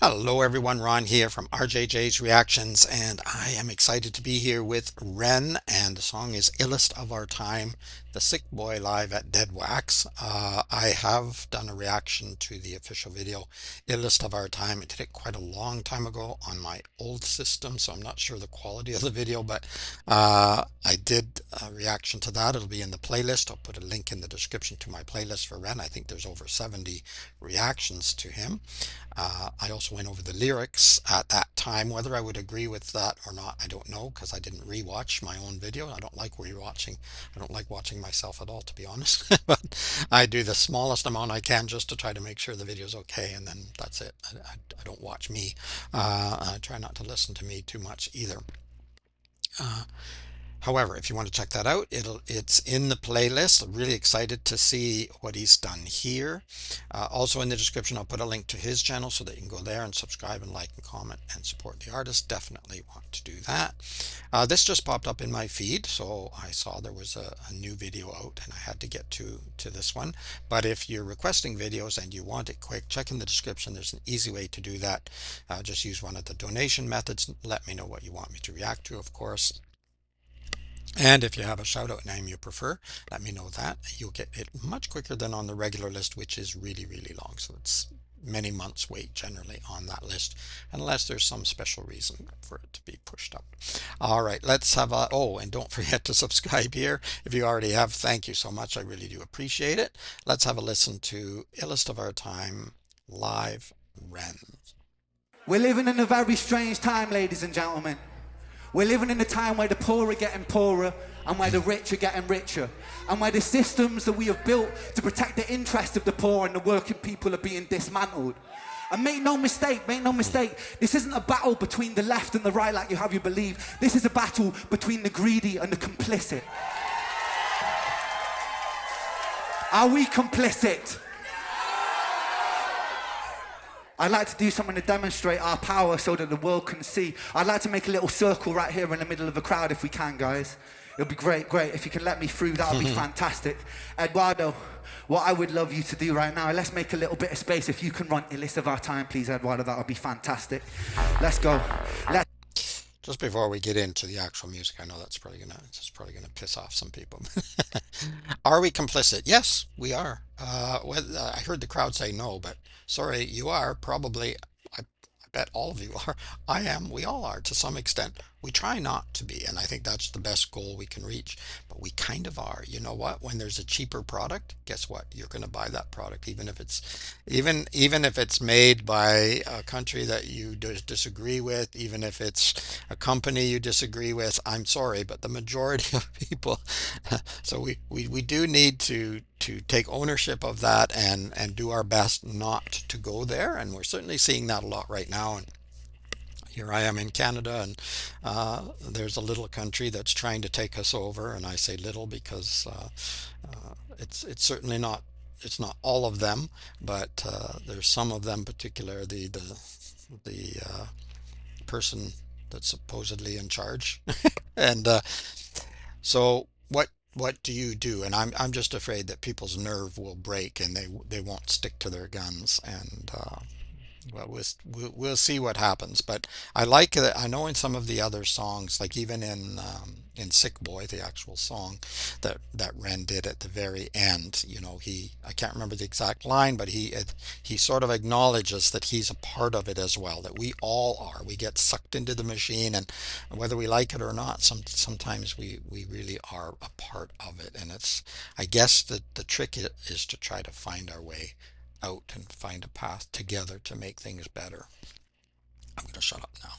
Hello everyone, Ron here from RJJ's Reactions, and I am excited to be here with Ren, and the song is Illest of Our Time, the Sick Boy live at Dead Wax. I have done a reaction to the official video, Illest of Our Time. I did it quite a long time ago on my old system, so I'm not sure the quality of the video, but I did a reaction to that. It'll be in the playlist. I'll put a link in the description to my playlist for Ren. I think there's over 70 reactions to him. I also went over the lyrics at that time. Whether I would agree with that or not, I don't know, because I didn't rewatch my own video. I don't like rewatching. I don't like watching myself at all, to be honest. But I do the smallest amount I can just to try to make sure the video's okay, and then that's it. I don't watch me. I try not to listen to me too much either. Uh, However, if you want to check that out, it's in the playlist. I'm really excited to see what he's done here. Also in the description, I'll put a link to his channel so that you can go there and subscribe and like and comment and support the artist. Definitely want to do that. This just popped up in my feed, so I saw there was a new video out and I had to get to this one. But if you're requesting videos and you want it quick, check in the description. There's an easy way to do that. Just use one of the donation methods. Let me know what you want me to react to, of course. And if you have a shout out name you prefer, let me know that. You'll get it much quicker than on the regular list, which is really, really long. So it's many months wait generally on that list, unless there's some special reason for it to be pushed up. All right, let's have a, oh, and don't forget to subscribe here. If you already have, thank you so much. I really do appreciate it. Let's have a listen to Illest of Our Time live, Ren. We're living in a very strange time, ladies and gentlemen. We're living in a time where the poor are getting poorer and where the rich are getting richer, and where the systems that we have built to protect the interests of the poor and the working people are being dismantled. And make no mistake, this isn't a battle between the left and the right like you have you believe. This is a battle between the greedy and the complicit. Are we complicit? I'd like to do something to demonstrate our power so that the world can see. I'd like to make a little circle right here in the middle of the crowd if we can, guys. It'll be great. If you can let me through, that would be fantastic. Eduardo, what I would love you to do right now, let's make a little bit of space. If you can run Illest of Our Time, please, Eduardo, that would be fantastic. Let's go. Just before we get into the actual music, I know that's probably gonna piss off some people. Are we complicit? Yes, we are. I heard the crowd say no, but sorry, you are probably. I bet all of you are. I am. We all are to some extent. We try not to be, and I think that's the best goal we can reach. But we kind of are. You know what? When there's a cheaper product, guess what? You're going to buy that product, even if it's made by a country that you disagree with, even if it's a company you disagree with. I'm sorry, but the majority of people. So we do need to take ownership of that and do our best not to go there, and we're certainly seeing that a lot right now. And here I am in Canada, and there's a little country that's trying to take us over, and I say little because it's certainly not, it's not all of them, but there's some of them, particularly the person that's supposedly in charge. And so what do you do? And I'm just afraid that people's nerve will break and they won't stick to their guns, and well, we'll see what happens. But I like that. I know in some of the other songs, like even in Sick Boy, the actual song that Ren did at the very end, you know, I can't remember the exact line, but he sort of acknowledges that he's a part of it as well, that we all are. We get sucked into the machine, and whether we like it or not, sometimes we really are a part of it. And it's, I guess that the trick is to try to find our way out and find a path together to make things better. I'm going to shut up now.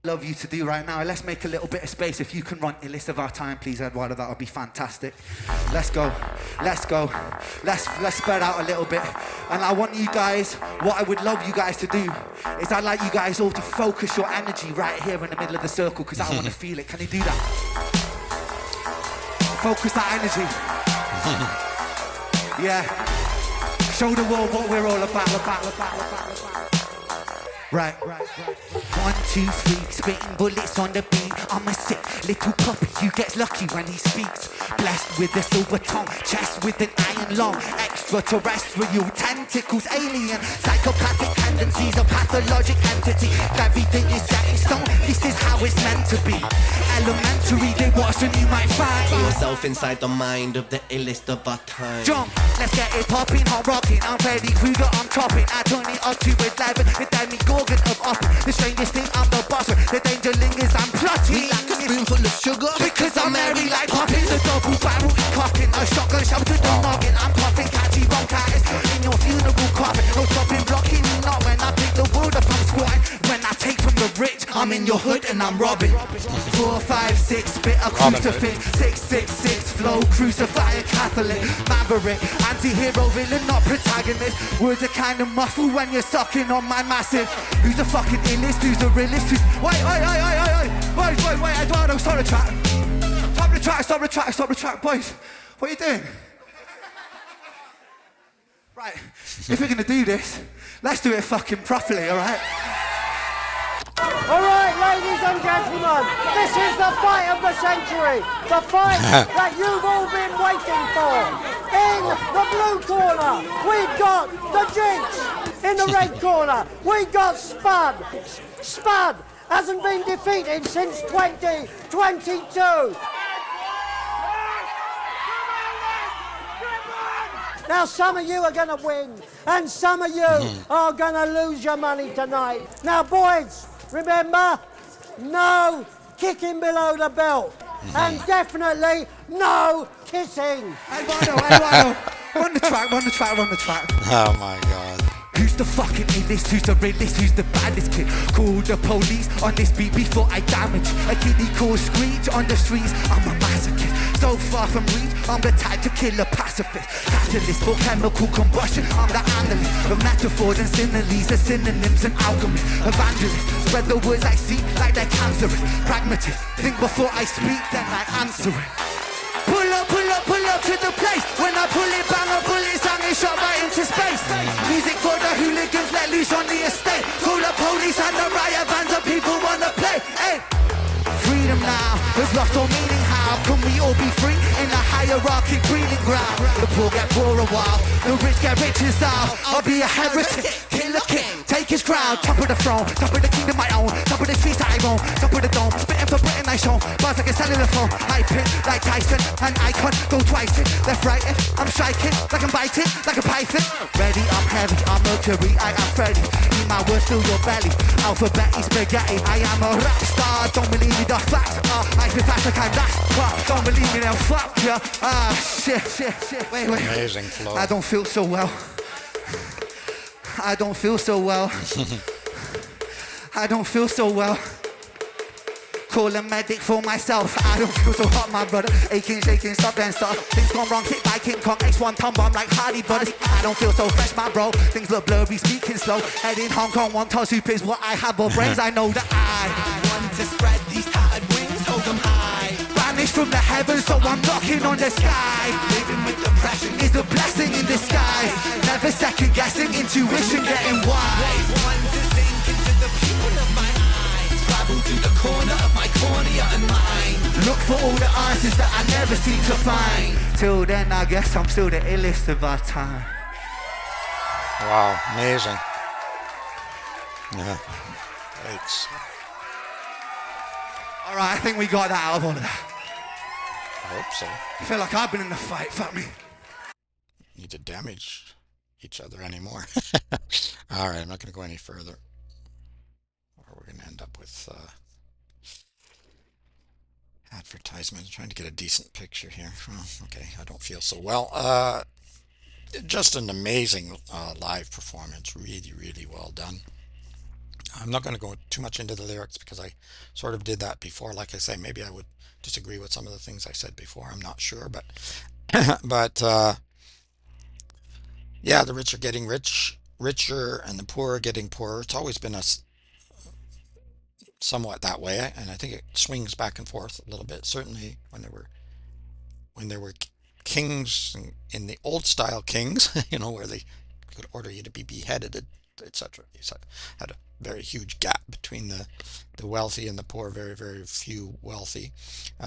Love you to do right now. Let's make a little bit of space. If you can run Illest of Our Time, please, Eduardo, that would be fantastic. Let's go. Let's spread out a little bit. And I want you guys, what I would love you guys to do is I'd like you guys all to focus your energy right here in the middle of the circle, because I want to feel it. Can you do that? Focus that energy. Yeah. Show the world what we're all about. Right. 1, 2, 3, spitting bullets on the beat. I'm a sick little puppy who gets lucky when he speaks. Blessed with a silver tongue, chest with an iron lung. Extraterrestrial tentacles, alien, psychopathic tendencies, a pathologic entity. Everything is set in stone, this is how it's meant to be. Elementary, they watch and you might find yourself inside the mind of the illest of our time. Jump, let's get it popping, hot rocking. I'm Freddy Krueger, I'm topping. I turn it up to 11, the Danny Gorgon of upping. The strangest thing, I'm the boss. The danger lingers, I'm plotting. Like a spoonful of sugar, because I'm merry like popping. The double barrel is cocking. A shotgun shell to the noggin. I'm coughing, catchy bronchitis in your funeral coffin. No stopping, blocking, not when I pick the world up, I'm squatting. When I take from the rich, I'm in your hood and I'm robbing. 4, 5, 6, bit of crucifix. 666 flow, crucify a Catholic. Maverick, anti-hero, villain, not protagonist. Words are kind of muffled when you're sucking on my massive. Who's the fucking illest? Who's the realist? Wait, I don't know, stop the track. Stop the track, boys. What are you doing? Right, if we're gonna do this, let's do it fucking properly, alright? Alright, ladies and gentlemen, this is the fight of the century. The fight that you've all been waiting for. In the blue corner, we've got the Jinx. In the red corner, we've got Spud. Spud hasn't been defeated since 2022. Now some of you are going to win, and some of you are going to lose your money tonight. Now boys, remember, no kicking below the belt, and definitely no kissing. Hey, Rhino, run the track. Oh my God. Who's the fucking illest? Who's the realest? Who's the baddest kid? Call the police on this beat before I damage. A kiddie calls screech on the streets. I'm a masochist. So far from reach, I'm the type to kill a pacifist. Catalyst for chemical combustion. I'm the analyst of metaphors and similes, the synonyms and alchemists. Evangelist, spread the words I see like they're cancerous. Pragmatist, think before I speak, then I answer it. Pull up to the place. When I pull it, bang a bullet, sound is shot right into space. Music for the hooligans, let loose on the estate. Call the police and the riot bands of people wanna play. Hey, freedom now has lost all meaning. How can we all be free in a hierarchy breeding ground? The poor get poorer while the rich get richer style. I'll be a heretic, kill a king, take his crown. Top of the throne, top of the kingdom my own. Top of the streets that I own, top of the dome. Spitting for Britain I show. Bars like a cellular phone. I pin like Tyson, an icon. Go twice it, left right it. I'm striking like I'm biting, like a python. Ready, I'm heavy, I'm Mercury, I am Freddy. Need my words fill your belly. Alphabet is spaghetti. I am a rap star. Don't believe me, the facts are I feel fast like I'm last. Don't believe me, then fuck ya. Shit. Wait. Amazing flow. I don't feel so well. I don't feel so well. Call a medic for myself. I don't feel so hot, my brother. Aching, shaking, stop then start. Things gone wrong, hit by King Kong. X1 time bomb like Hardy brothers. I don't feel so fresh, my bro. Things look blurry, speaking slow. Head in Hong Kong, one toss soup is what I have. But brains, I know that I want to spread these tattered wings, hold them high. Banished from the heavens, so I'm knocking on the sky. Living with depression Is a blessing in disguise. Never second guessing, intuition getting wise. One to sink into the pupil of my eye. Travel to the corner of my cornea and mind. Look for all the answers that I never seem to find. Till then, I guess I'm still the illest of our time. Wow, amazing. Yeah. Thanks. Alright, I think we got that out of all of that. I hope so. I feel like I've been in the fight, fuck me. Need to damage each other anymore. All right, I'm not going to go any further. Or we're going to end up with advertisements. Trying to get a decent picture here. Okay, I don't feel so well. Just an amazing live performance. Really, really well done. I'm not going to go too much into the lyrics because I sort of did that before. Like I say, maybe I would disagree with some of the things I said before. I'm not sure, but yeah, the rich are getting richer, and the poor are getting poorer. It's always been somewhat that way, and I think it swings back and forth a little bit. Certainly, when there were kings in the old style kings, where they could order you to be beheaded, etc. You had a very huge gap between the wealthy and the poor, very, very few wealthy.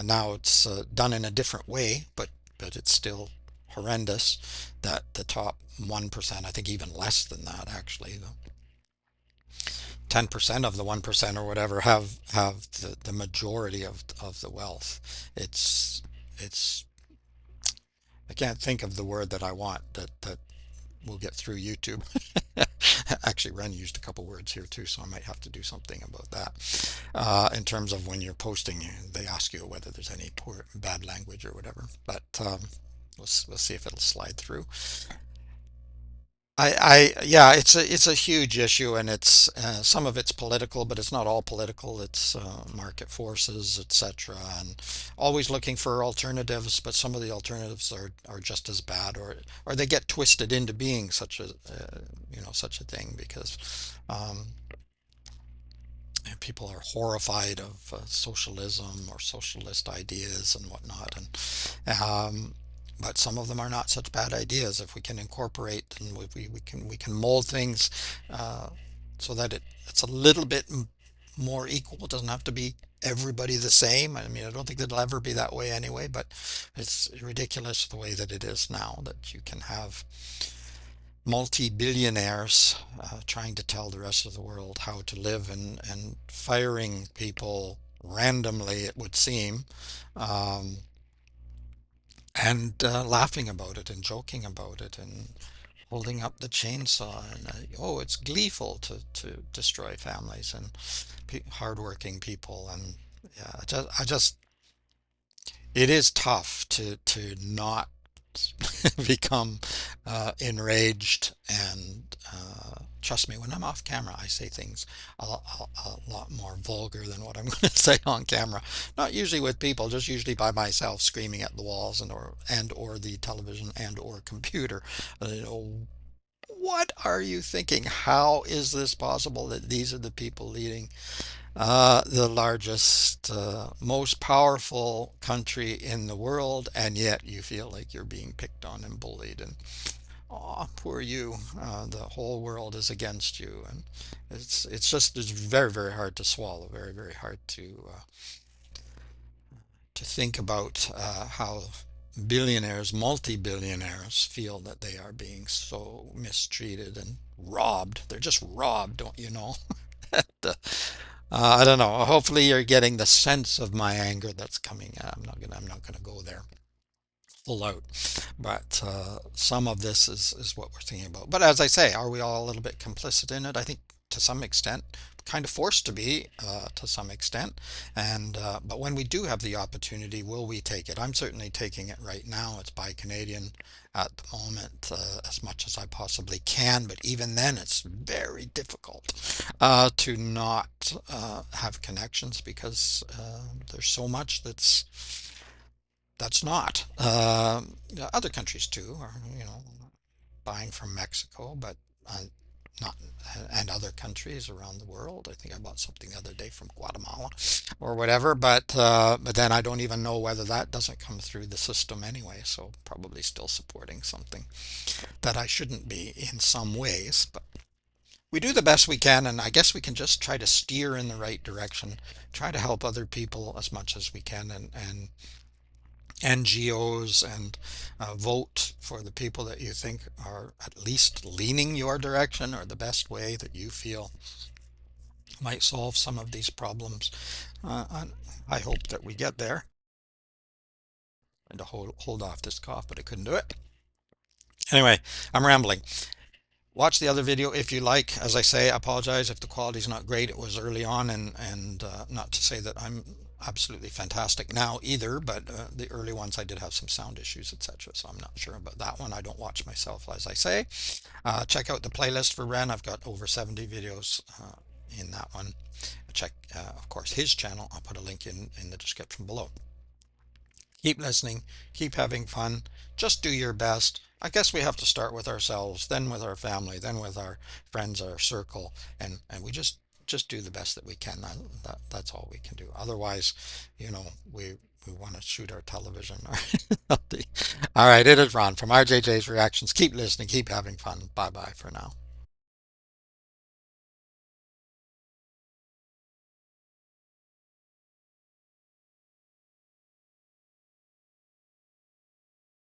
Now it's done in a different way, but it's still horrendous that the top 1%, I think even less than that actually, 10% of the 1% or whatever have the majority of the wealth. It's I can't think of the word that I want that will get through YouTube. Actually, Ren used a couple words here too, so I might have to do something about that. In terms of when you're posting, they ask you whether there's any poor, bad language or whatever. But we'll see if it'll slide through. Yeah, it's a huge issue, and it's some of it's political, but it's not all political. It's market forces, etc., and always looking for alternatives. But some of the alternatives are just as bad, or they get twisted into being such a such a thing because people are horrified of socialism or socialist ideas and whatnot, and but some of them are not such bad ideas if we can incorporate and we can mold things uh, so that it's a little bit more equal. It doesn't have to be everybody the same. I mean, I don't think it'll ever be that way anyway, but it's ridiculous the way that it is now that you can have multi-billionaires trying to tell the rest of the world how to live and firing people randomly, it would seem, um, and laughing about it and joking about it and holding up the chainsaw and oh, it's gleeful to destroy families and hardworking people. And yeah, I just it is tough to not become enraged. And trust me, when I'm off camera, I say things a lot more vulgar than what I'm going to say on camera. Not usually with people, just usually by myself, screaming at the walls and or the television and or computer. You know, what are you thinking? How is this possible that these are the people leading the largest, most powerful country in the world, and yet you feel like you're being picked on and bullied, and oh, poor you, the whole world is against you, and it's very very hard to swallow, very very hard to think about how billionaires, multi-billionaires feel that they are being so mistreated and robbed. They're just robbed, don't you know? I don't know. Hopefully, you're getting the sense of my anger that's coming. I'm not gonna go there full out, but some of this is what we're thinking about. But as I say, are we all a little bit complicit in it? I think to some extent, kind of forced to be to some extent. And but when we do have the opportunity, will we take it? I'm certainly taking it right now. It's Buy Canadian at the moment, as much as I possibly can. But even then, it's very difficult to not have connections because there's so much that's not. Other countries too are, buying from Mexico, but not and other countries around the world. I think I bought something the other day from Guatemala or whatever, but then I don't even know whether that doesn't come through the system anyway. So probably still supporting something that I shouldn't be in some ways, but. We do the best we can, and I guess we can just try to steer in the right direction, try to help other people as much as we can, and NGOs, and vote for the people that you think are at least leaning your direction or the best way that you feel might solve some of these problems. I hope that we get there. And to hold off this cough, but I couldn't do it. Anyway, I'm rambling. Watch the other video if you like. As I say, I apologize if the quality is not great. It was early on, and not to say that I'm absolutely fantastic now either, but the early ones I did have some sound issues, etc. So I'm not sure about that one. I don't watch myself, as I say. Check out the playlist for Ren. I've got over 70 videos in that one. Check, of course, his channel. I'll put a link in the description below. Keep listening, keep having fun, just do your best. I guess we have to start with ourselves, then with our family, then with our friends, our circle, and we just do the best that we can. That's all we can do. Otherwise, we want to shoot our television. All right, it is Ron from RJJ's Reactions. Keep listening, keep having fun. Bye bye for now.